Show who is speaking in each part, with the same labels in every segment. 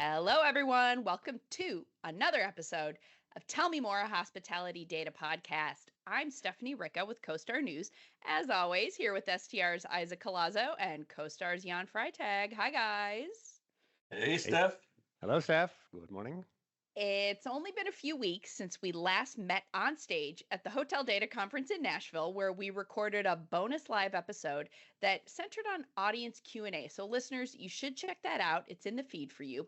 Speaker 1: Hello, everyone. Welcome to another episode of Tell Me More, a hospitality data podcast. I'm Stephanie Ricca with CoStar News. As always, here with STR's Isaac Collazo and CoStar's Jan Freitag. Hi, guys.
Speaker 2: Hey, Steph.
Speaker 3: Hello, Steph. Good morning.
Speaker 1: It's only been a few weeks since we last met on stage at the Hotel Data Conference in Nashville, where we recorded a bonus live episode that centered on audience Q&A. So listeners, you should check that out. It's in the feed for you.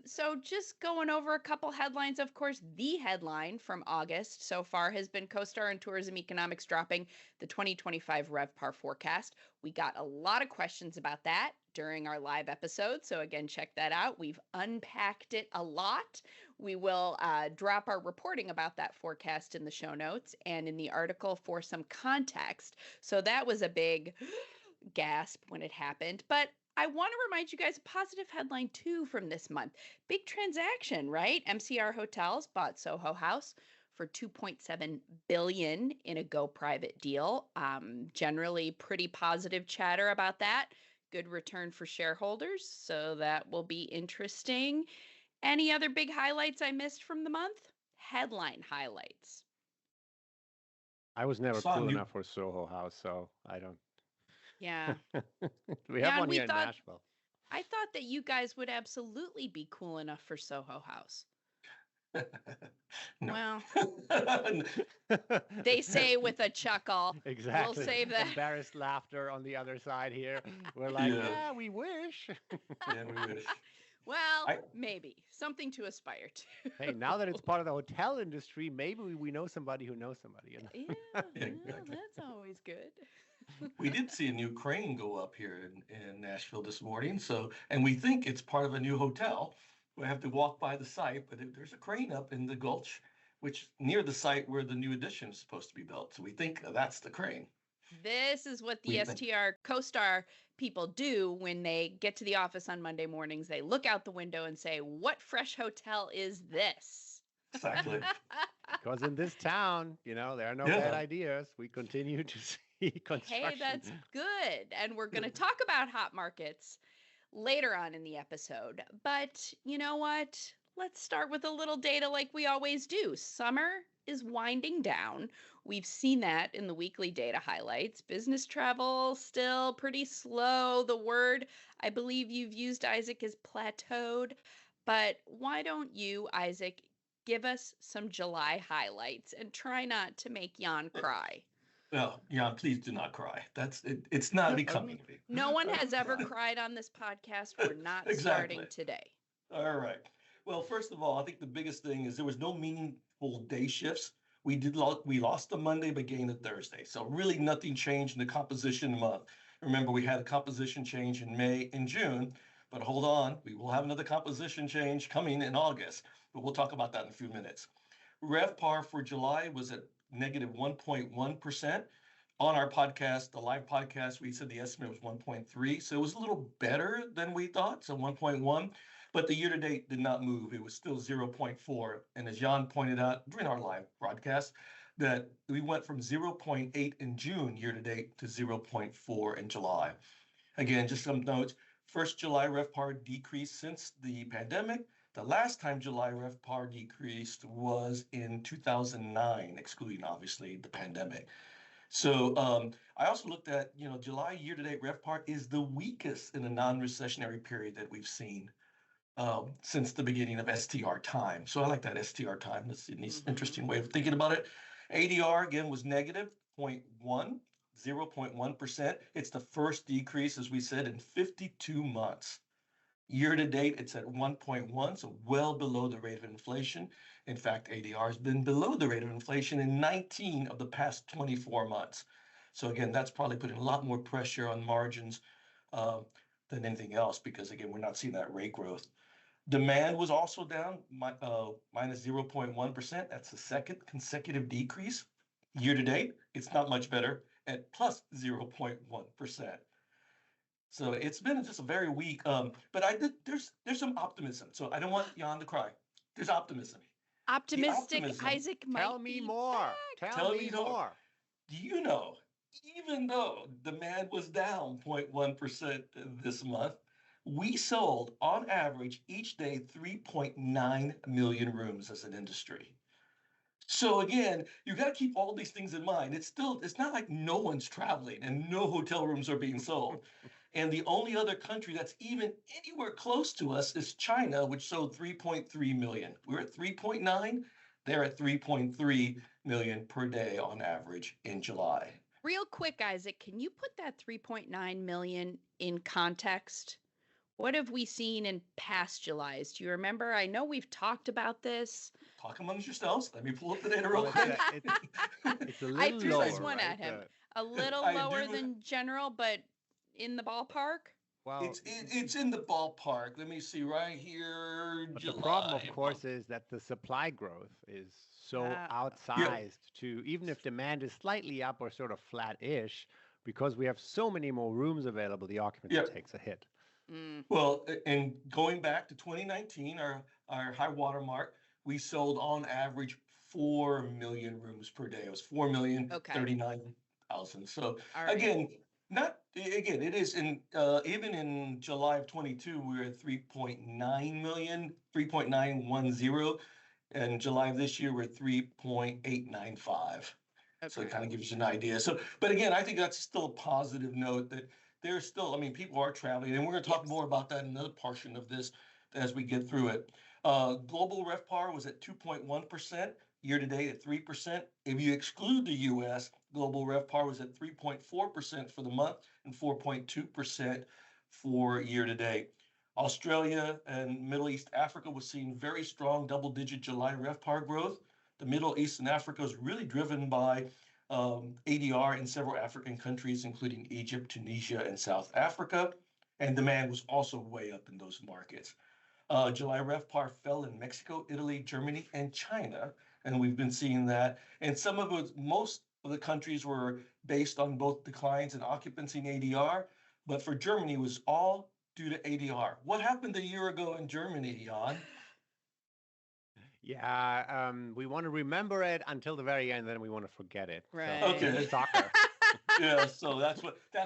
Speaker 1: So just going over a couple headlines. Of course, the headline from August so far has been CoStar and Tourism Economics dropping the 2025 RevPAR forecast. We got a lot of questions about that during our live episode. So again, check that out. We've unpacked it a lot. We will drop our reporting about that forecast in the show notes and in the article for some context. So that was a big gasp when it happened. But I want to remind you guys a positive headline too from this month. Big transaction, right? MCR Hotels bought Soho House for $2.7 billion in a go private deal. Generally pretty positive chatter about that. Good return for shareholders, so that will be interesting. Any other big highlights I missed from the month? Headline highlights.
Speaker 3: I was never cool enough for Soho House, so I don't.
Speaker 1: Yeah.
Speaker 3: We have one here in Nashville.
Speaker 1: I thought that you guys would absolutely be cool enough for Soho House. Well, they say with a chuckle.
Speaker 3: Exactly.
Speaker 1: We'll save that.
Speaker 3: Embarrassed laughter on the other side here. We're like, yeah we wish.
Speaker 2: Yeah, we wish.
Speaker 1: Well, maybe. Something to aspire to.
Speaker 3: Hey, now that it's part of the hotel industry, maybe we know somebody who knows somebody. You know?
Speaker 1: Yeah, exactly. That's always good.
Speaker 2: We did see a new crane go up here in Nashville this morning. And we think it's part of a new hotel. We have to walk by the site, but there's a crane up in the Gulch, which near the site where the new addition is supposed to be built. So we think that's the crane.
Speaker 1: This is what the STR CoStar people do when they get to the office on Monday mornings. They look out the window and say, what fresh hotel is this?
Speaker 2: Exactly.
Speaker 3: Because in this town, there are no bad ideas. We continue to see construction.
Speaker 1: Hey, that's good. And we're going to talk about hot markets later on in the episode. But you know what? Let's start with a little data like we always do. Summer is winding down. We've seen that in the weekly data highlights. Business travel still pretty slow. The word I believe you've used, Isaac, is plateaued. But why don't you, Isaac, give us some July highlights and try not to make Jan cry.
Speaker 2: Well, Jan, please do not cry. It's not becoming.
Speaker 1: No one has ever cried on this podcast. We're not starting today.
Speaker 2: All right. Well, first of all, I think the biggest thing is there was no meaningful day shifts. We lost the Monday but gained the Thursday. So really nothing changed in the composition month. Remember, we had a composition change in May and June, but hold on, we will have another composition change coming in August, but we'll talk about that in a few minutes. RevPAR for July was at negative 1.1%. On our podcast, the live podcast, we said the estimate was 1.3. So it was a little better than we thought, so 1.1. But the year-to-date did not move. It was still 0.4. And as Jan pointed out during our live broadcast, that we went from 0.8 in June year-to-date to 0.4 in July. Again, just some notes. First July RevPAR decreased since the pandemic. The last time July RevPAR decreased was in 2009, excluding obviously the pandemic. So I also looked at, July year-to-date RevPAR is the weakest in a non-recessionary period that we've seen since the beginning of STR time. So I like that STR time. That's an interesting way of thinking about it. ADR, again, was negative 0.1%. It's the first decrease, as we said, in 52 months. Year to date, it's at 1.1, so well below the rate of inflation. In fact, ADR has been below the rate of inflation in 19 of the past 24 months. So again, that's probably putting a lot more pressure on margins than anything else, because again, we're not seeing that rate growth. Demand was also down minus 0.1%. That's the second consecutive decrease. Year to date, it's not much better at plus 0.1%. So it's been just a very weak, but there's some optimism. So I don't want Jan to cry. There's optimism.
Speaker 1: Optimistic Isaac might
Speaker 3: Tell me more. Tell me more.
Speaker 2: Do you know, even though demand was down 0.1% this month, We sold on average each day 3.9 million rooms as an industry. So again, you got to keep all these things in mind. It's not like no one's traveling and no hotel rooms are being sold. And the only other country that's even anywhere close to us is China, which sold 3.3 million. We're at 3.9. They're at 3.3 million per day on average in July.
Speaker 1: Real quick, Isaac, can you put that 3.9 million in context? What have we seen in past Julys? Do you remember? I know we've talked about this.
Speaker 2: Talk amongst yourselves. Let me pull up the data real
Speaker 3: Well,
Speaker 2: quick.
Speaker 3: it's a
Speaker 1: I
Speaker 3: little
Speaker 1: threw this
Speaker 3: lower,
Speaker 1: one
Speaker 3: right?
Speaker 1: at him. A little
Speaker 2: I
Speaker 1: lower
Speaker 2: do.
Speaker 1: than general, but in the ballpark.
Speaker 3: Well,
Speaker 2: It's in the ballpark. Let me see right here,
Speaker 3: but
Speaker 2: July.
Speaker 3: the problem, of course, is that the supply growth is so
Speaker 1: Yeah.
Speaker 3: outsized to even if demand is slightly up or sort of flat-ish, because we have so many more rooms available, the occupancy
Speaker 2: Yep.
Speaker 3: takes a hit.
Speaker 1: Mm.
Speaker 2: Well, and going back to 2019, our high water mark, we sold on average 4 million rooms per day. It was 4,039,000. So
Speaker 1: All right.
Speaker 2: again, it is even in July of 22, we were at 3.9 million, 3.910. And July of this year, we're at 3.895. So it
Speaker 1: Okay.
Speaker 2: kind of gives you an idea. So, but again, I think that's still a positive note that there's still, I mean, people are traveling, and we're going to talk
Speaker 1: Yes.
Speaker 2: more about that in another portion of this as we get through it. Global RevPAR was at 2.1%, year to date at 3%. If you exclude the US, global RevPAR was at 3.4% for the month and 4.2% for year to date. Australia and Middle East Africa was seeing very strong double-digit July RevPAR growth. The Middle East and Africa is really driven by ADR in several African countries, including Egypt, Tunisia, and South Africa. And demand was also way up in those markets. July RevPAR fell in Mexico, Italy, Germany, and China. And we've been seeing that. And most of the countries were based on both declines in occupancy and ADR. But for Germany, it was all due to ADR. What happened a year ago in Germany, Jan?
Speaker 3: Yeah, we want to remember it until the very end, then we want to forget it.
Speaker 1: Right.
Speaker 3: So,
Speaker 2: Okay.
Speaker 3: soccer.
Speaker 2: Yeah, so that's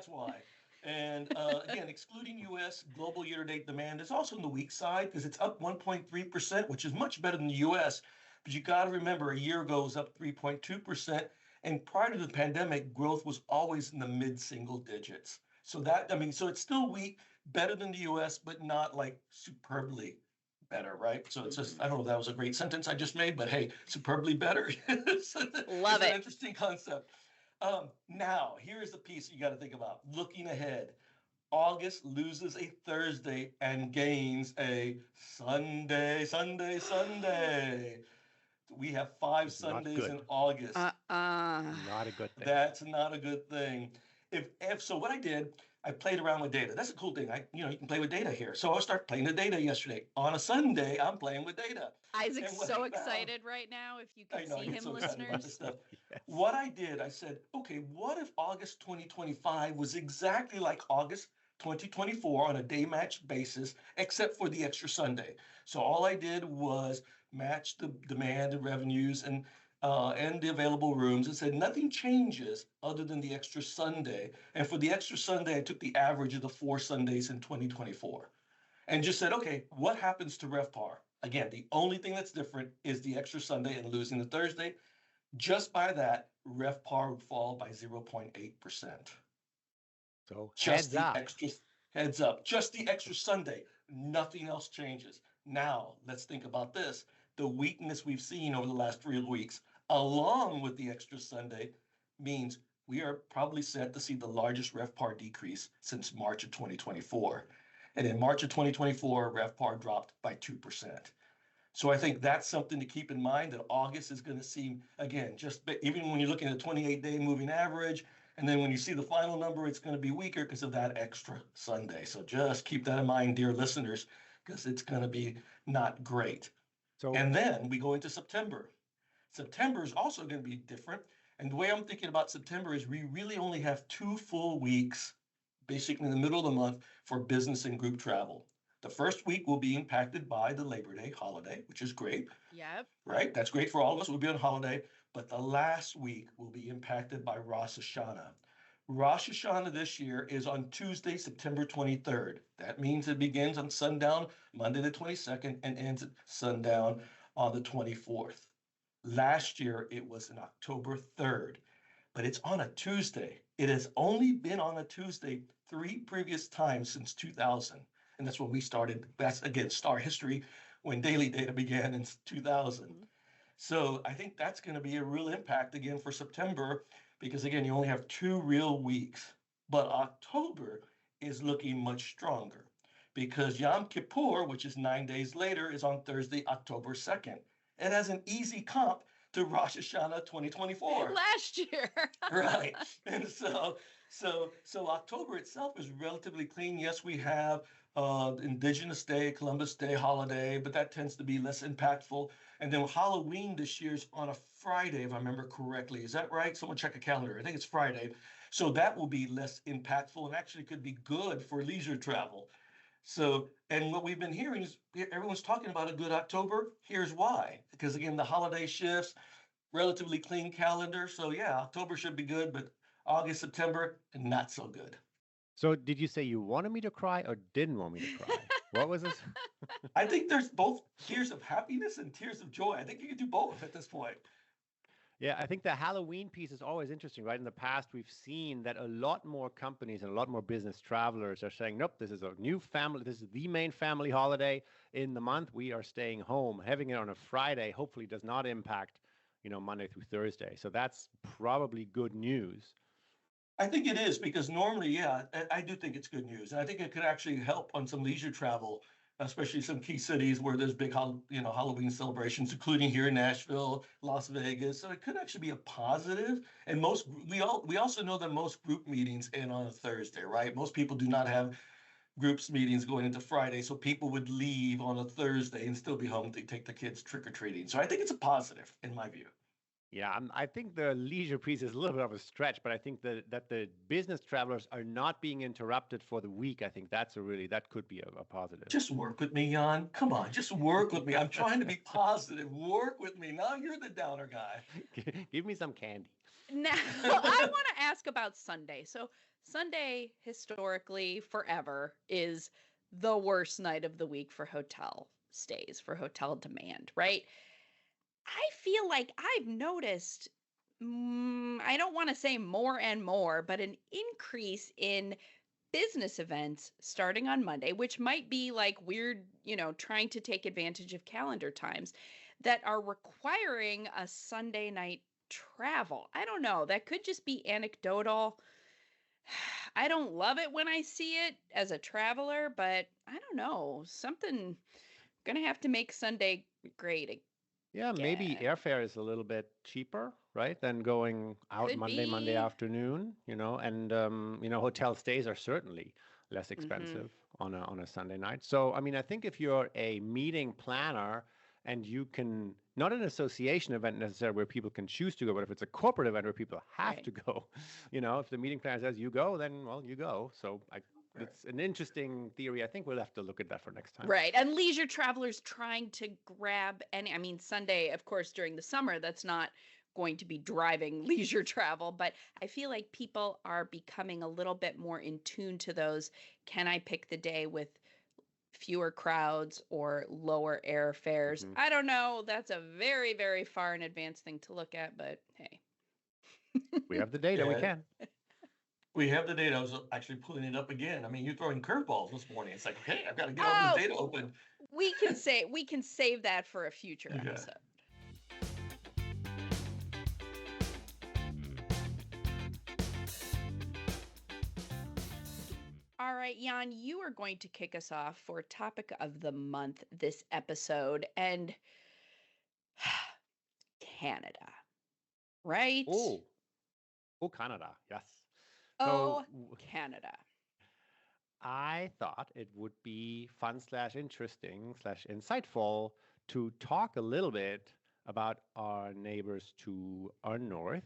Speaker 2: why. And again, excluding US, global year-to-date demand is also on the weak side because it's up 1.3%, which is much better than the US. But you got to remember, a year ago it was up 3.2%. And prior to the pandemic, growth was always in the mid-single digits. So so it's still weak, better than the US, but not like superbly better, right? So it's just, I don't know if that was a great sentence I just made, but hey, superbly better.
Speaker 1: Love
Speaker 2: It's an
Speaker 1: it.
Speaker 2: interesting concept. Now, here's the piece you got to think about. Looking ahead, August loses a Thursday and gains a Sunday, Sunday, Sunday. We have 5
Speaker 3: Which is not
Speaker 2: Sundays
Speaker 3: good.
Speaker 2: in August.
Speaker 3: Not a good thing.
Speaker 2: That's not a good thing. If so, what I did, I played around with data. That's a cool thing. You can play with data here. So I started playing the data yesterday. On a Sunday, I'm playing with data.
Speaker 1: Isaac's
Speaker 2: And what
Speaker 1: so
Speaker 2: I found-
Speaker 1: excited right now. If you
Speaker 2: I
Speaker 1: could
Speaker 2: know, I
Speaker 1: see
Speaker 2: get
Speaker 1: him,
Speaker 2: so excited about this
Speaker 1: listeners.
Speaker 2: stuff.
Speaker 3: Yes.
Speaker 2: What I did, I said, okay, what if August 2025 was exactly like August 2024 on a day match basis, except for the extra Sunday? So all I did was match the demand and revenues and the available rooms and said nothing changes other than the extra Sunday. And for the extra Sunday, I took the average of the 4 Sundays in 2024 and just said, okay, what happens to RevPAR? Again, the only thing that's different is the extra Sunday and losing the Thursday. Just by that, RevPAR would fall by 0.8%.
Speaker 3: So
Speaker 2: Just
Speaker 3: heads
Speaker 2: the
Speaker 3: up.
Speaker 2: extra heads up, just the extra Sunday. Nothing else changes. Now, let's think about this. The weakness we've seen over the last 3 weeks, along with the extra Sunday, means we are probably set to see the largest RevPAR decrease since March of 2024. And in March of 2024, RevPAR dropped by 2%. So I think that's something to keep in mind that August is going to seem, again, even when you're looking at a 28-day moving average, and then when you see the final number, it's going to be weaker because of that extra Sunday. So just keep that in mind, dear listeners, because it's going to be not great.
Speaker 3: So
Speaker 2: And then we go into September. September is also going to be different. And the way I'm thinking about September is we really only have 2 full weeks, basically in the middle of the month, for business and group travel. The first week will be impacted by the Labor Day holiday, which is great,
Speaker 1: Yep.
Speaker 2: right? That's great for all of us. We'll be on holiday. But the last week will be impacted by Rosh Hashanah. Rosh Hashanah this year is on Tuesday, September 23rd. That means it begins on sundown, Monday the 22nd, and ends at sundown on the 24th. Last year, it was on October 3rd, but it's on a Tuesday. It has only been on a Tuesday 3 previous times since 2000. And that's when we started. That's, again, star history when daily data began in 2000. So I think that's going to be a real impact again for September because, again, you only have 2 real weeks. But October is looking much stronger because Yom Kippur, which is 9 days later, is on Thursday, October 2nd. It has an easy comp to Rosh Hashanah 2024.
Speaker 1: Last year.
Speaker 2: Right. And so October itself is relatively clean. Yes, we have Indigenous Day, Columbus Day holiday, but that tends to be less impactful. And then Halloween this year is on a Friday, if I remember correctly. Is that right? Someone check a calendar. I think it's Friday. So that will be less impactful and actually could be good for leisure travel. So, and what we've been hearing is everyone's talking about a good October. Here's why. Because again, the holiday shifts, relatively clean calendar. So yeah, October should be good, but August, September, not so good.
Speaker 3: So did you say you wanted me to cry or didn't want me to cry? What was this?
Speaker 2: I think there's both tears of happiness and tears of joy. I think you can do both at this point.
Speaker 3: Yeah, I think the Halloween piece is always interesting, right? In the past, we've seen that a lot more companies and a lot more business travelers are saying, nope, this is a new family. This is the main family holiday in the month. We are staying home. Having it on a Friday hopefully does not impact, Monday through Thursday. So that's probably good news.
Speaker 2: I think it is because normally, yeah, I do think it's good news. And I think it could actually help on some leisure travel, especially some key cities where there's big, Halloween celebrations, including here in Nashville, Las Vegas. So it could actually be a positive. And we also know that most group meetings end on a Thursday, right? Most people do not have groups meetings going into Friday. So people would leave on a Thursday and still be home to take the kids trick or treating. So I think it's a positive in my view.
Speaker 3: Yeah, I think the leisure piece is a little bit of a stretch, but I think that the business travelers are not being interrupted for the week. I think that could be a positive.
Speaker 2: Just work with me, Jan. Come on, just work with me. I'm trying to be positive. Work with me. Now you're the downer guy.
Speaker 3: Give me some candy.
Speaker 1: Now, I want to ask about Sunday. So, Sunday, historically, forever, is the worst night of the week for hotel stays, for hotel demand, right? I feel like I've noticed, I don't want to say more and more, but an increase in business events starting on Monday, which might be like weird, trying to take advantage of calendar times that are requiring a Sunday night travel. I don't know. That could just be anecdotal. I don't love it when I see it as a traveler, but I don't know. Something gonna have to make Sunday great.
Speaker 3: Yeah, maybe
Speaker 1: Yeah,
Speaker 3: airfare is a little bit cheaper, right, than going out
Speaker 1: could
Speaker 3: Monday
Speaker 1: be.
Speaker 3: afternoon, and hotel stays are certainly less
Speaker 1: Hmm.
Speaker 3: expensive on a Sunday night. So, I mean, I think if you're a meeting planner and you can, not an association event necessarily where people can choose to go, but if it's a corporate event where people have
Speaker 1: Right.
Speaker 3: to go, if the meeting planner says you go, then well, you go. So
Speaker 2: Right.
Speaker 3: it's an interesting theory. I think we'll have to look at that for next time.
Speaker 1: Right. And leisure travelers trying to grab any, I mean, Sunday, of course, during the summer, that's not going to be driving leisure travel, but I feel like people are becoming a little bit more in tune to those. Can I pick the day with fewer crowds or lower airfares?
Speaker 3: Mhm.
Speaker 1: I don't know. That's a very, very far in advance thing to look at, but hey.
Speaker 3: We have the data. We
Speaker 2: Yeah,
Speaker 3: can.
Speaker 2: we have the data. I was actually pulling it up again. I mean, you're throwing curveballs this morning. It's like, hey, I've got to get all this
Speaker 1: Oh,
Speaker 2: data open.
Speaker 1: we can save that for a future
Speaker 2: Yeah.
Speaker 1: episode. All right, Jan, you are going to kick us off for topic of the month this episode and Canada, right?
Speaker 3: Oh, oh, Canada. Yes. So
Speaker 1: Oh, Canada.
Speaker 3: I thought it would be fun slash interesting slash insightful to talk a little bit about our neighbors to our north,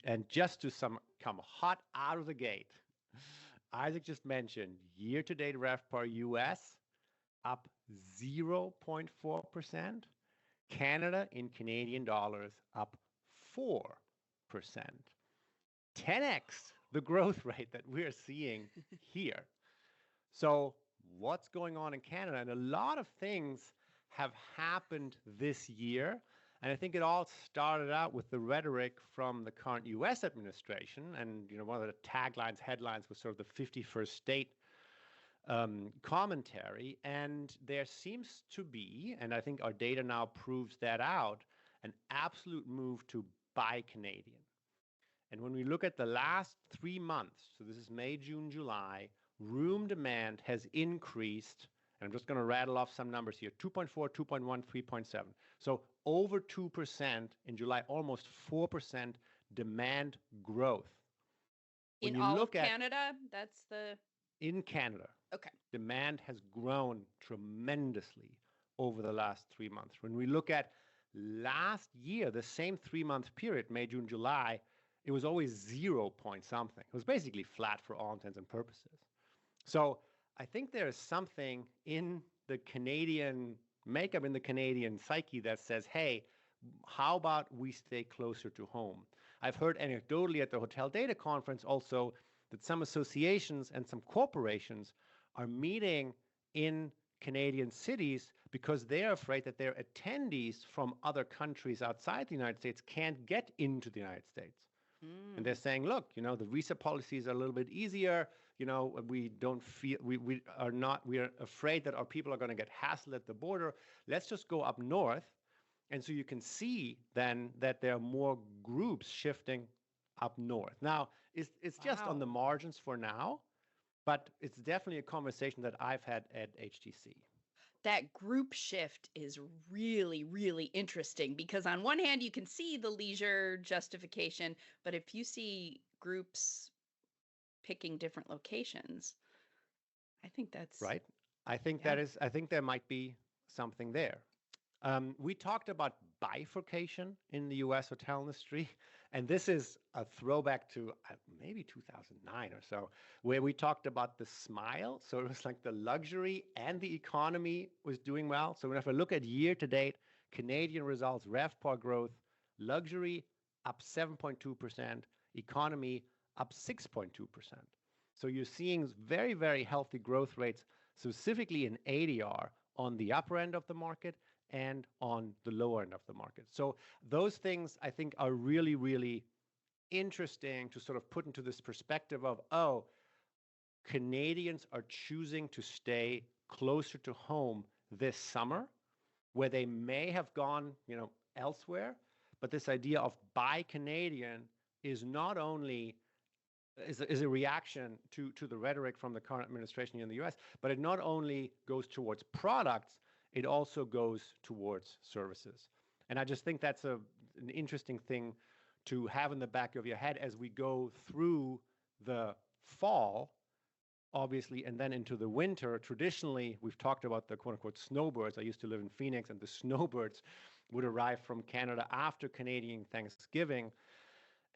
Speaker 3: and just to come hot out of the gate. Isaac just mentioned year-to-date RevPAR US up 0.4%. Canada in Canadian dollars up 4%. 10x the growth rate that we're seeing here. So what's going on in Canada? And a lot of things have happened this year. And I think it all started out with the rhetoric from the current US administration. And one of the taglines, headlines was sort of the 51st state commentary. And there seems to be, and I think our data now proves that out, an absolute move to buy Canadian. And when we look at the last 3 months, so this is May, June, July, room demand has increased, and I'm just going to rattle off some numbers here, 2.4, 2.1, 3.7. So over 2% in July, almost 4% demand growth.
Speaker 1: When in all of Canada, that's the...
Speaker 3: In Canada.
Speaker 1: Okay.
Speaker 3: Demand has grown tremendously over the last 3 months. When we look at last year, the same 3-month period, May, June, July, it was always 0 point something. It was basically flat for all intents and purposes. So I think there is something in the Canadian makeup, in the Canadian psyche that says, hey, how about we stay closer to home? I've heard anecdotally at the Hotel Data Conference also that some associations and some corporations are meeting in Canadian cities because they're afraid that their attendees from other countries outside the United States can't get into the United States. And they're saying, look, the visa policies are a little bit easier. We don't feel, we are afraid that our people are going to get hassled at the border. Let's just go up north. And so you can see then that there are more groups shifting up north. Now, it's just on the margins for now, but it's definitely a conversation that I've had at HTC.
Speaker 1: That group shift is really, really interesting because on one hand, you can see the leisure justification, but if you see groups picking different locations, I think that's...
Speaker 3: Right. I think there might be something there. We talked about bifurcation in the US hotel industry, and this is a throwback to maybe 2009 or so, where we talked about the smile. So it was like the luxury and the economy was doing well. So if I look at year to date, Canadian results, RevPAR growth, luxury up 7.2%, economy up 6.2%. So you're seeing very, very healthy growth rates, specifically in ADR on the upper end of the market and on the lower end of the market. So those things I think are really, really interesting to sort of put into this perspective of, oh, Canadians are choosing to stay closer to home this summer, where they may have gone, elsewhere. But this idea of buy Canadian is not only is a reaction to the rhetoric from the current administration in the US, but it not only goes towards products, it also goes towards services. And I just think that's an interesting thing to have in the back of your head as we go through the fall, obviously, and then into the winter. Traditionally, we've talked about the quote-unquote snowbirds. I used to live in Phoenix, and the snowbirds would arrive from Canada after Canadian Thanksgiving.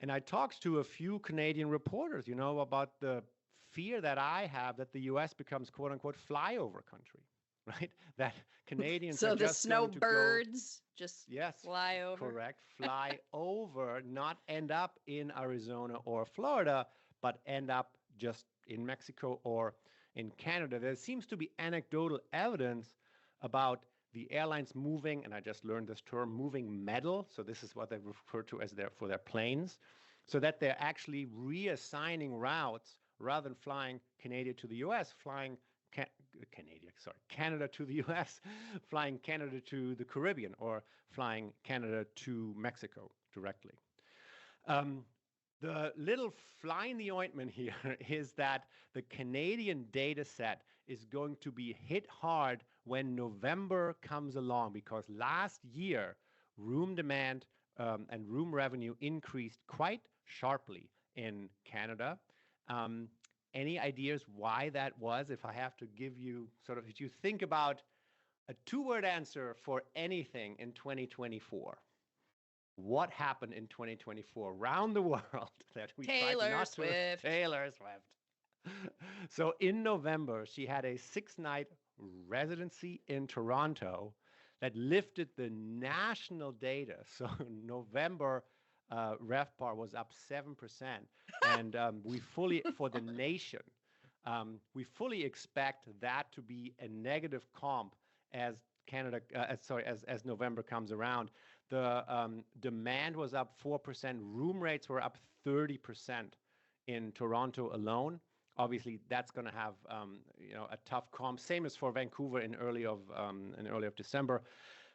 Speaker 3: And I talked to a few Canadian reporters, about the fear that I have that the US becomes quote-unquote flyover country. Right? That Canadians are just going to go... So the
Speaker 1: snowbirds just fly over?
Speaker 3: Correct. Fly over, not end up in Arizona or Florida, but end up just in Mexico or in Canada. There seems to be anecdotal evidence about the airlines moving, and I just learned this term, moving metal. So this is what they refer to as for their planes, so that they're actually reassigning routes rather than flying Canada to the US, flying Canada to the US, flying Canada to the Caribbean, or flying Canada to Mexico directly. The little fly in the ointment here is that the Canadian data set is going to be hit hard when November comes along, because last year room demand and room revenue increased quite sharply in Canada. Any ideas why that was? If I have to give you if you think about a 2-word answer for anything in 2024, what happened in 2024 around the world that we
Speaker 1: Taylor
Speaker 3: tried not
Speaker 1: Swift.
Speaker 3: to? Taylor Swift. So in November, she had a 6-night residency in Toronto that lifted the national data. So November RevPAR was up 7%. And for the nation, we fully expect that to be a negative comp as as November comes around. The demand was up 4%. Room rates were up 30% in Toronto alone. Obviously, that's going to have a tough comp. Same as for Vancouver in early of December.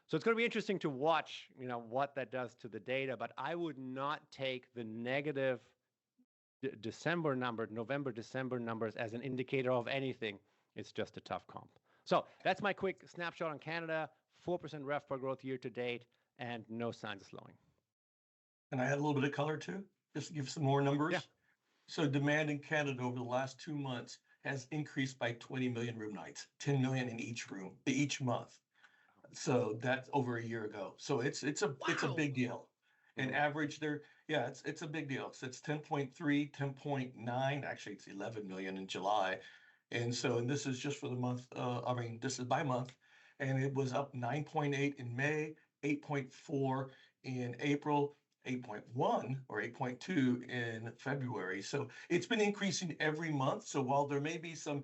Speaker 3: So it's going to be interesting to watch, what that does to the data. But I would not take the negative November, December numbers as an indicator of anything. It's just a tough comp. So that's my quick snapshot on Canada. 4% RevPAR growth year to date, and no signs of slowing.
Speaker 2: Can I add a little bit of color too? Just to give some more numbers.
Speaker 3: Yeah.
Speaker 2: So demand in Canada over the last 2 months has increased by 20 million room nights, 10 million in each month. So that's over a year ago. So it's a big deal. And average it's a big deal. So it's 10.3, 10.9, actually it's 11 million in July. And this is just for the month, this is by month. And it was up 9.8 in May, 8.4 in April, 8.1 or 8.2 in February. So it's been increasing every month. So while there may be some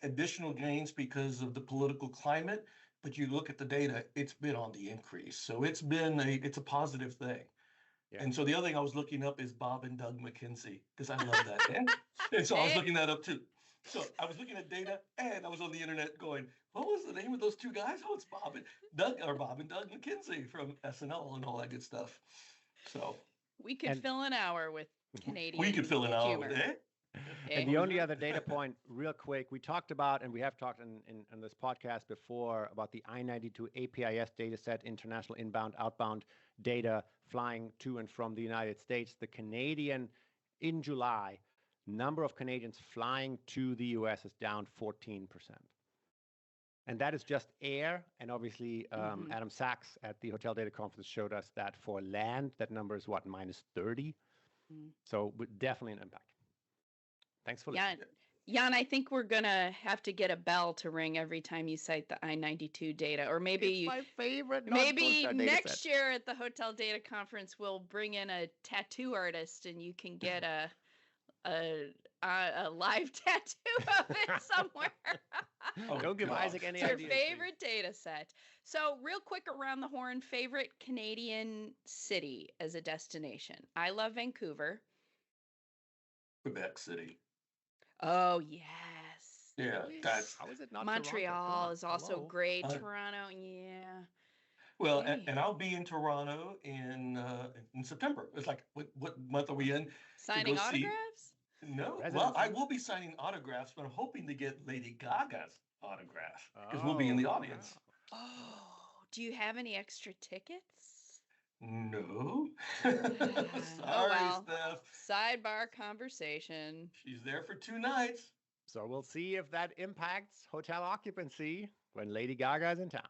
Speaker 2: additional gains because of the political climate, but you look at the data, it's been on the increase. So it's a positive thing. Yeah. And so the other thing I was looking up is Bob and Doug McKenzie, because I love that. And so I was looking that up too. So I was looking at data and I was on the internet going, what was the name of those two guys? Oh, it's Bob and Doug McKenzie from SNL and all that good stuff. So
Speaker 1: we could fill an hour with Canadian
Speaker 2: We could fill an hour
Speaker 1: humor.
Speaker 2: with it.
Speaker 3: And the only other data point, real quick, we talked about, and we have talked in this podcast before about the I-92 APIS data set, international inbound, outbound data flying to and from the United States. The Canadian, in July, number of Canadians flying to the US is down 14%. And that is just air. And obviously, Adam Sachs at the Hotel Data Conference showed us that for land, that number is minus 30. So definitely an impact. Thanks for listening.
Speaker 1: Jan, I think we're going to have to get a bell to ring every time you cite the I-92 data. Or maybe
Speaker 3: my favorite.
Speaker 1: Maybe next year at the Hotel Data Conference, we'll bring in a tattoo artist and you can get a live tattoo of it somewhere.
Speaker 3: Don't give Isaac any
Speaker 1: ideas.
Speaker 3: It's
Speaker 1: your favorite data set. So real quick around the horn, favorite Canadian city as a destination. I love Vancouver.
Speaker 2: Quebec City.
Speaker 1: Oh, yes.
Speaker 2: Yeah, that's...
Speaker 3: How is it not
Speaker 1: Montreal is also great. Toronto, yeah.
Speaker 2: Well, and I'll be in Toronto in September. It's like, what month are we in?
Speaker 1: Signing autographs?
Speaker 2: No. Well, I will be signing autographs, but I'm hoping to get Lady Gaga's autograph because we'll be in the audience.
Speaker 1: Wow. Oh, do you have any extra tickets?
Speaker 2: No.
Speaker 1: Sorry, Steph. Sidebar conversation.
Speaker 2: She's there for 2 nights.
Speaker 3: So we'll see if that impacts hotel occupancy when Lady Gaga is in town.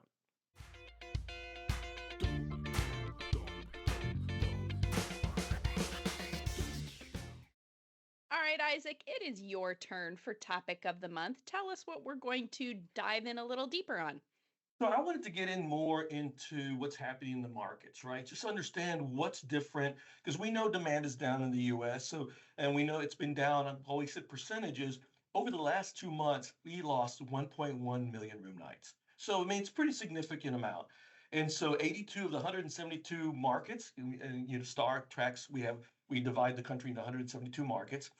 Speaker 1: All right, Isaac, it is your turn for topic of the month. Tell us what we're going to dive in a little deeper on.
Speaker 2: So I wanted to get in more into what's happening in the markets, right? Just understand what's different, because we know demand is down in the U.S. And we know it's been down. I've always said percentages. Over the last 2 months, we lost 1.1 million room nights. So, I mean, it's a pretty significant amount. And so 82 of the 172 markets, and STAR tracks, we divide the country into 172 markets.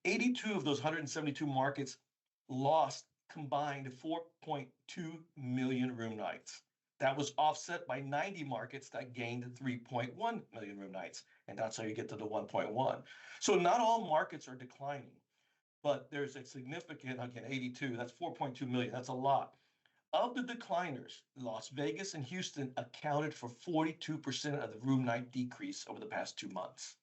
Speaker 2: 82 of those 172 markets lost combined 4.2 million room nights. That was offset by 90 markets that gained 3.1 million room nights. And that's how you get to the 1.1. So not all markets are declining, but there's a significant, again, 82, that's 4.2 million. That's a lot. Of the decliners, Las Vegas and Houston accounted for 42% of the room night decrease over the past 2 months.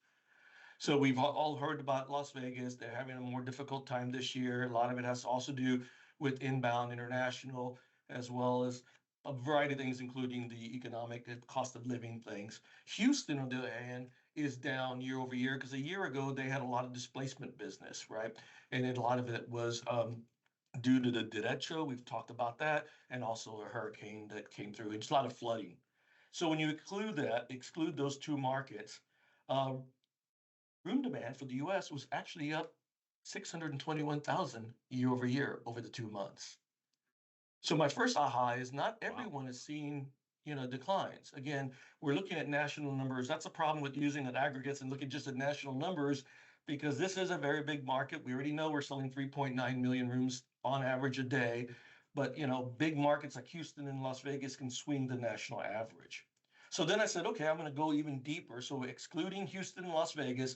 Speaker 2: So we've all heard about Las Vegas. They're having a more difficult time this year. A lot of it has to also do with inbound international, as well as a variety of things, including the economic cost of living things. Houston, on the other hand, is down year over year because a year ago they had a lot of displacement business, right? And a lot of it was due to the derecho. We've talked about that, and also a hurricane that came through. It's a lot of flooding. So when you exclude those 2 markets, room demand for the US was actually up 621,000 year over year over the 2 months. So my first aha is not everyone is seeing, declines. Again, we're looking at national numbers. That's a problem with using at aggregates and looking just at national numbers because this is a very big market. We already know we're selling 3.9 million rooms on average a day, but big markets like Houston and Las Vegas can swing the national average. So then I said, okay, I'm going to go even deeper. So excluding Houston and Las Vegas,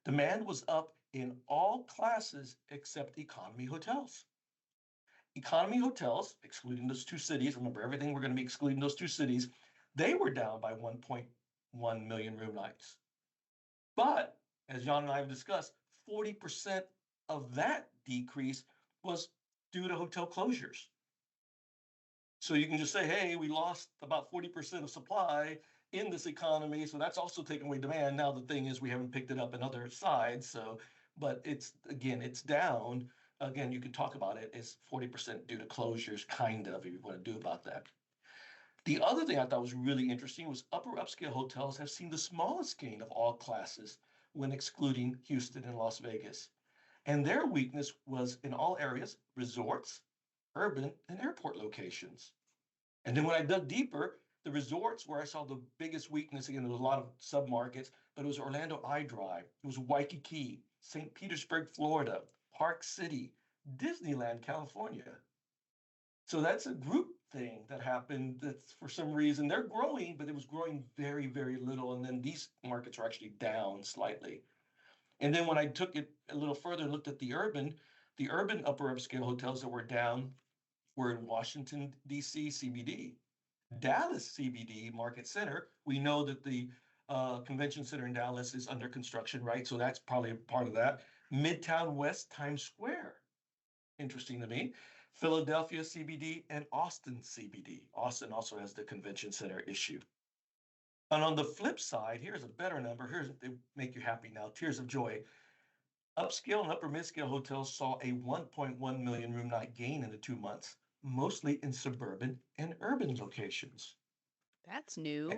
Speaker 2: demand was up in all classes except economy hotels. Economy hotels, excluding those two cities, remember everything, we're going to be excluding those two cities, they were down by 1.1 million room nights. But as Jan and I have discussed, 40% of that decrease was due to hotel closures. So you can just say, hey, we lost about 40% of supply in this economy. So that's also taking away demand. Now the thing is we haven't picked it up in other sides. So, but it's down. Again, you can talk about it as 40% due to closures, kind of, if you want to do about that. The other thing I thought was really interesting was upper upscale hotels have seen the smallest gain of all classes when excluding Houston and Las Vegas. And their weakness was in all areas, resorts, urban, and airport locations. And then when I dug deeper, the resorts where I saw the biggest weakness, again, there was a lot of submarkets, but it was Orlando I-Drive, it was Waikiki, St. Petersburg, Florida, Park City, Disneyland, California. So that's a group thing that happened that's for some reason they're growing, but it was growing very, very little. And then these markets are actually down slightly. And then when I took it a little further and looked at the urban upper upscale hotels that were down were in Washington, D.C. CBD. Dallas CBD Market Center, we know that the convention center in Dallas is under construction, right? So that's probably a part of that. Midtown West, Times Square, interesting to me. Philadelphia CBD and Austin CBD. Austin also has the convention center issue. And on the flip side, here's a better number. They make you happy now. Tears of joy. Upscale and upper mid-scale hotels saw a 1.1 million room night gain in the 2 months, mostly in suburban and urban locations.
Speaker 1: That's new.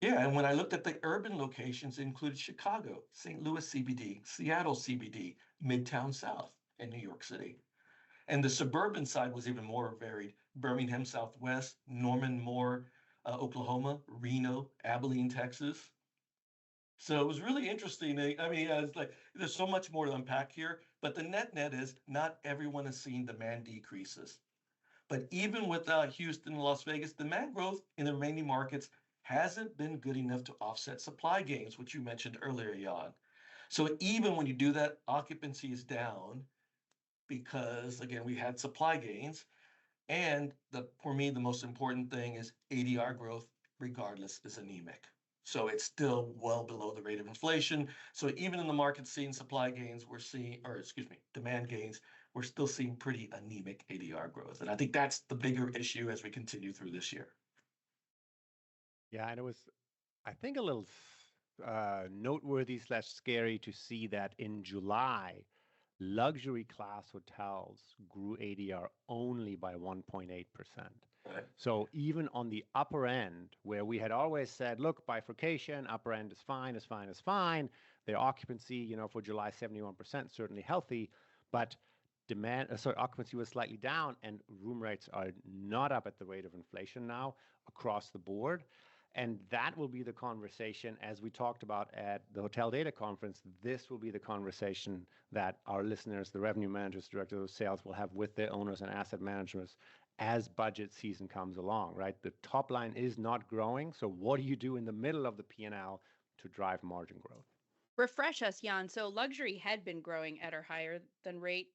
Speaker 2: Yeah, and when I looked at the urban locations, it included Chicago, St. Louis CBD, Seattle CBD, Midtown South, and New York City. And the suburban side was even more varied. Birmingham Southwest, Norman Moore, Oklahoma, Reno, Abilene, Texas. So it was really interesting. I mean, it's like there's so much more to unpack here, but the net is not everyone is seeing demand decreases. But even without Houston and Las Vegas, demand growth in the remaining markets hasn't been good enough to offset supply gains, which you mentioned earlier, Jan. So even when you do that, occupancy is down because, again, we had supply gains. And for me, the most important thing is ADR growth, regardless, is anemic. So it's still well below the rate of inflation. So even in the market seeing supply gains, demand gains, we're still seeing pretty anemic ADR growth. And I think that's the bigger issue as we continue through this year.
Speaker 3: Yeah, and it was, I think, a little noteworthy / scary to see that in July, luxury class hotels grew ADR only by 1.8%.
Speaker 2: Right.
Speaker 3: So even on the upper end, where we had always said, look, bifurcation, upper end is fine, is fine, is fine. Their occupancy, for July, 71%, certainly healthy, but occupancy was slightly down, and room rates are not up at the rate of inflation now across the board. And that will be the conversation, as we talked about at the Hotel Data Conference. This will be the conversation that our listeners, the revenue managers, directors of sales, will have with their owners and asset managers as budget season comes along, right? The top line is not growing. So what do you do in the middle of the P&L to drive margin growth?
Speaker 1: Refresh us, Jan. So luxury had been growing at or higher than rate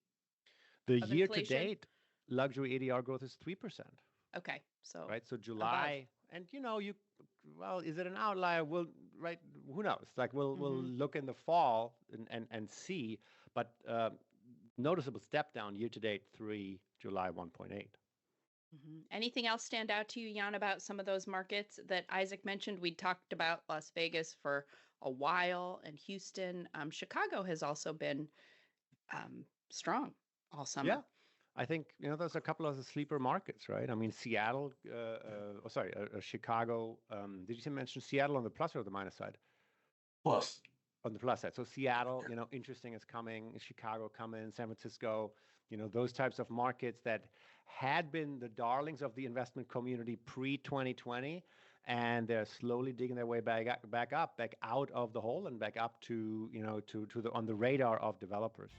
Speaker 3: The
Speaker 1: of
Speaker 3: year
Speaker 1: inflation?
Speaker 3: to date, luxury ADR growth is 3%.
Speaker 1: Okay, so
Speaker 3: right. So July,
Speaker 1: above.
Speaker 3: And is it an outlier? Who knows? Like we'll look in the fall and see, but noticeable step down year to date 3, July 1.8.
Speaker 1: Anything else stand out to you, Jan, about some of those markets that Isaac mentioned? We talked about Las Vegas for a while and Houston. Chicago has also been strong all summer.
Speaker 3: Yeah. I think, there's a couple of the sleeper markets, right? I mean, Seattle, Chicago. Did you mention Seattle on the plus or the minus side?
Speaker 2: Plus.
Speaker 3: On the plus side. So Seattle, interesting is coming, Chicago coming, San Francisco, those types of markets that had been the darlings of the investment community pre-2020, and they're slowly digging their way back out of the hole and back up to, to the on the radar of developers.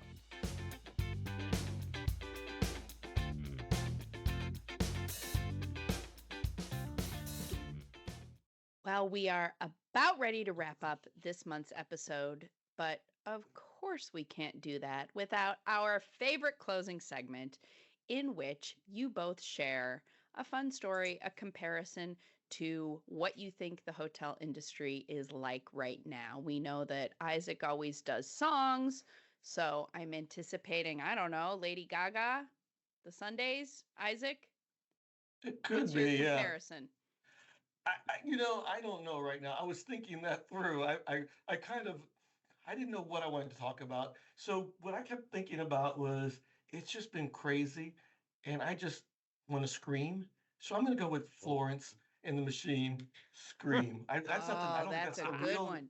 Speaker 1: Well, we are about ready to wrap up this month's episode, but of course we can't do that without our favorite closing segment, in which you both share a fun story, a comparison to what you think the hotel industry is like right now. We know that Isaac always does songs, so I'm anticipating, I don't know, Lady Gaga, the Sundays. Isaac,
Speaker 2: It could
Speaker 1: what's your
Speaker 2: be, yeah.
Speaker 1: comparison?
Speaker 2: I don't know right now. I was thinking that through. I kind of, I didn't know what I wanted to talk about. So what I kept thinking about was it's just been crazy, and I just want to scream. So I'm going to go with Florence and the Machine, Scream. That's something I
Speaker 1: Oh,
Speaker 2: don't think
Speaker 1: that's
Speaker 2: that's
Speaker 1: a
Speaker 2: the
Speaker 1: good
Speaker 2: real.
Speaker 1: one.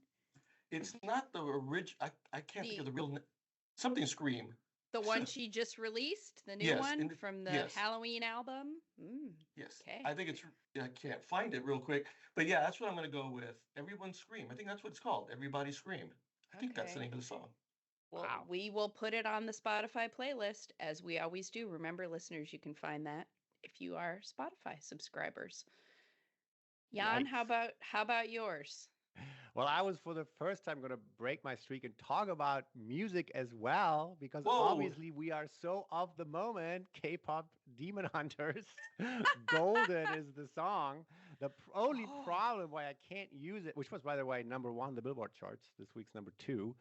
Speaker 2: It's not the original. I can't think of
Speaker 1: The
Speaker 2: the real. Something Scream.
Speaker 1: the one she just released, the new
Speaker 2: Yes,
Speaker 1: one from the
Speaker 2: yes.
Speaker 1: Halloween album.
Speaker 2: Yes,
Speaker 1: Okay.
Speaker 2: I think it's. I can't find it real quick, but yeah, that's what I'm going to go with. Everyone Scream. I think that's what it's called. Everybody Scream. I think that's the
Speaker 1: Okay.
Speaker 2: name of the song.
Speaker 1: Well,
Speaker 3: Wow.
Speaker 1: we will put it on the Spotify playlist as we always do. Remember, listeners, you can find that if you are Spotify subscribers. Jan,
Speaker 3: Yikes.
Speaker 1: how about yours?
Speaker 3: Well, I was for the first time going to break my streak and talk about music as well, because
Speaker 2: Whoa!
Speaker 3: obviously we are so of the moment. K-pop Demon Hunters, Golden is the song. The only
Speaker 1: Oh,
Speaker 3: problem why I can't use it, which was, by the way, number one, the Billboard charts, this week's number two,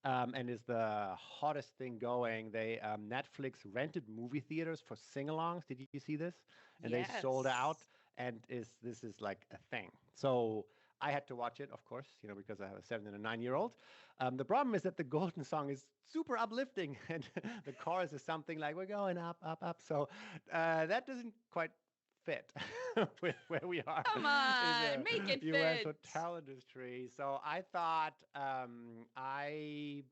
Speaker 3: and is the hottest thing going. They Netflix rented movie theaters for sing-alongs. Did you see this? And they sold out,
Speaker 1: yes.
Speaker 3: and this is like a thing. So I had to watch it, of course, because I have a 7 and a 9-year-old. The problem is that the Golden song is super uplifting, and the chorus is something like "We're going up, up, up." So that doesn't quite fit with where we are
Speaker 1: Come
Speaker 3: in
Speaker 1: on, make
Speaker 3: the
Speaker 1: it
Speaker 3: U.S.
Speaker 1: fit.
Speaker 3: hotel industry. So I thought I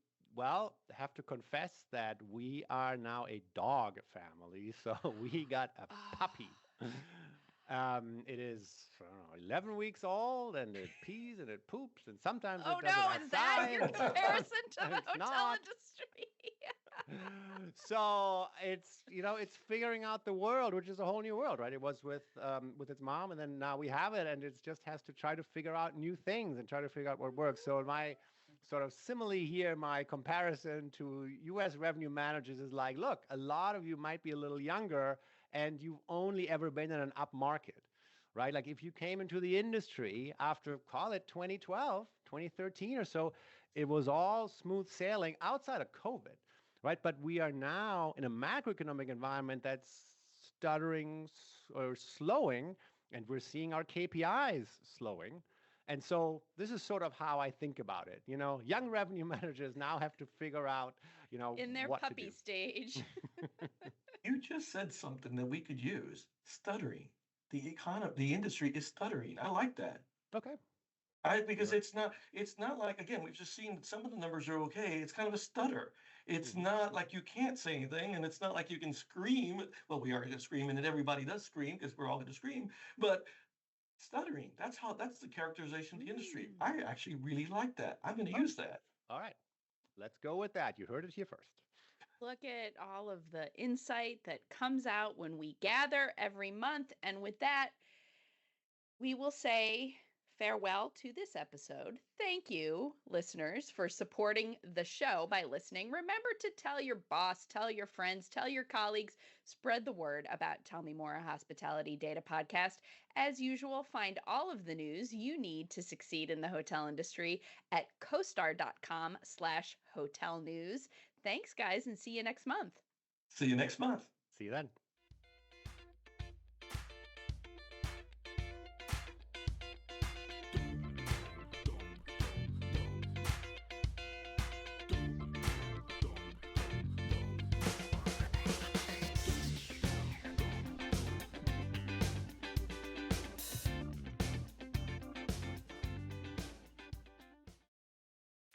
Speaker 3: have to confess that we are now a dog family. So we got a puppy.
Speaker 1: Oh,
Speaker 3: It is, I don't know, 11 weeks old, and it pees and it poops, and sometimes
Speaker 1: oh
Speaker 3: it does
Speaker 1: no,
Speaker 3: it
Speaker 1: is that
Speaker 3: outside,
Speaker 1: your
Speaker 3: and
Speaker 1: comparison to
Speaker 3: sometimes
Speaker 1: the
Speaker 3: it's
Speaker 1: hotel
Speaker 3: not.
Speaker 1: industry?
Speaker 3: So it's figuring out the world, which is a whole new world, right? It was with its mom, and then now we have it, and it just has to try to figure out new things and try to figure out what works. So my sort of simile here, my comparison to U.S. revenue managers is like, look, a lot of you might be a little younger, and you've only ever been in an up market, right? Like if you came into the industry after, call it 2012, 2013 or so, it was all smooth sailing outside of COVID, right? But we are now in a macroeconomic environment that's stuttering or slowing, and we're seeing our KPIs slowing. And so this is sort of how I think about it. Young revenue managers now have to figure out,
Speaker 1: In their
Speaker 3: what to
Speaker 1: puppy
Speaker 3: do.
Speaker 1: stage.
Speaker 2: You just said something that we could use. Stuttering. The industry is stuttering. I like that.
Speaker 3: Okay.
Speaker 2: Because
Speaker 3: You're,
Speaker 2: it's not like, again, we've just seen some of the numbers are okay. It's kind of a stutter. It's
Speaker 3: mhm.
Speaker 2: not like you can't say anything, and it's not like you can scream. Well, we are going to scream, and everybody does scream because we're all going to scream. But stuttering, that's the characterization of the industry.
Speaker 1: Mm.
Speaker 2: I actually really like that. I'm going to
Speaker 3: Oh,
Speaker 2: use that.
Speaker 3: all right. Let's go with that. You heard it here first.
Speaker 1: Look at all of the insight that comes out when we gather every month. And with that, we will say farewell to this episode. Thank you, listeners, for supporting the show by listening. Remember to tell your boss, tell your friends, tell your colleagues, spread the word about Tell Me More, a hospitality data podcast. As usual, find all of the news you need to succeed in the hotel industry at costar.com/hotel news. Thanks, guys, and see you next month.
Speaker 2: See you next month.
Speaker 3: See you then.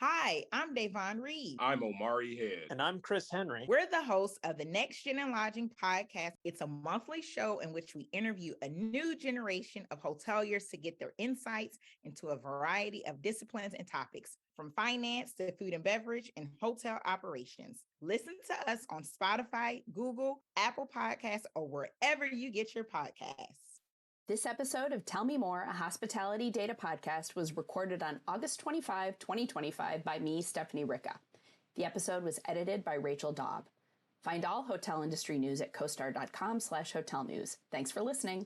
Speaker 4: Hi, I'm Davon Reed.
Speaker 5: I'm Omari Head.
Speaker 6: And I'm Chris Henry.
Speaker 4: We're the hosts of the Next Gen and Lodging podcast. It's a monthly show in which we interview a new generation of hoteliers to get their insights into a variety of disciplines and topics, from finance to food and beverage and hotel operations. Listen to us on Spotify, Google, Apple Podcasts, or wherever you get your podcasts.
Speaker 1: This episode of Tell Me More, a hospitality data podcast, was recorded on August 25, 2025 by me, Stephanie Ricca. The episode was edited by Rachel Daub. Find all hotel industry news at costar.com/hotel news. Thanks for listening.